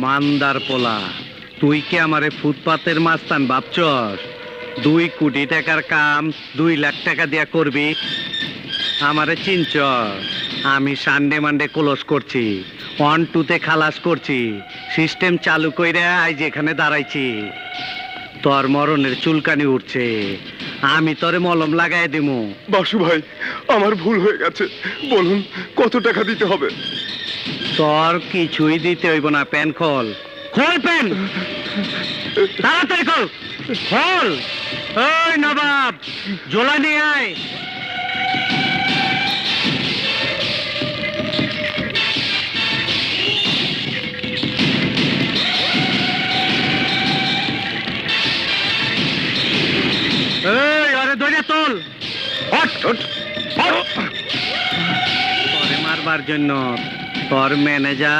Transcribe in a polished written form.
মান্দার পোলা, তুই কি আমারে ফুটপাতের মাস্তান ভাবছস? 2 কোটি টাকার কাম 2 লাখ টাকা দিয়া করবি? আমারে চিনছ? আমি সানডে মানডে ক্লোজ করছি, 1-2 খালাস করছি, সিস্টেম চালু কইরা আজ এখানে দাঁড়াইছি। তোর মরণের চুলকানি উঠছে, আমি তোরে মলম লাগাই দিমু। বাসু ভাই, আমার ভুল হয়ে গেছে, বলুন কত টাকা দিতে হবে? তোর কিছুই দিতে হইব না, প্যান খোল। খোল প্যান, তাড়াতাড়ি খোল, খোল। ওই নবাব, জোলা নিয়ে আয়। এই আরে দইরা তোল। তোরে মারবার জন্য তোর ম্যানেজার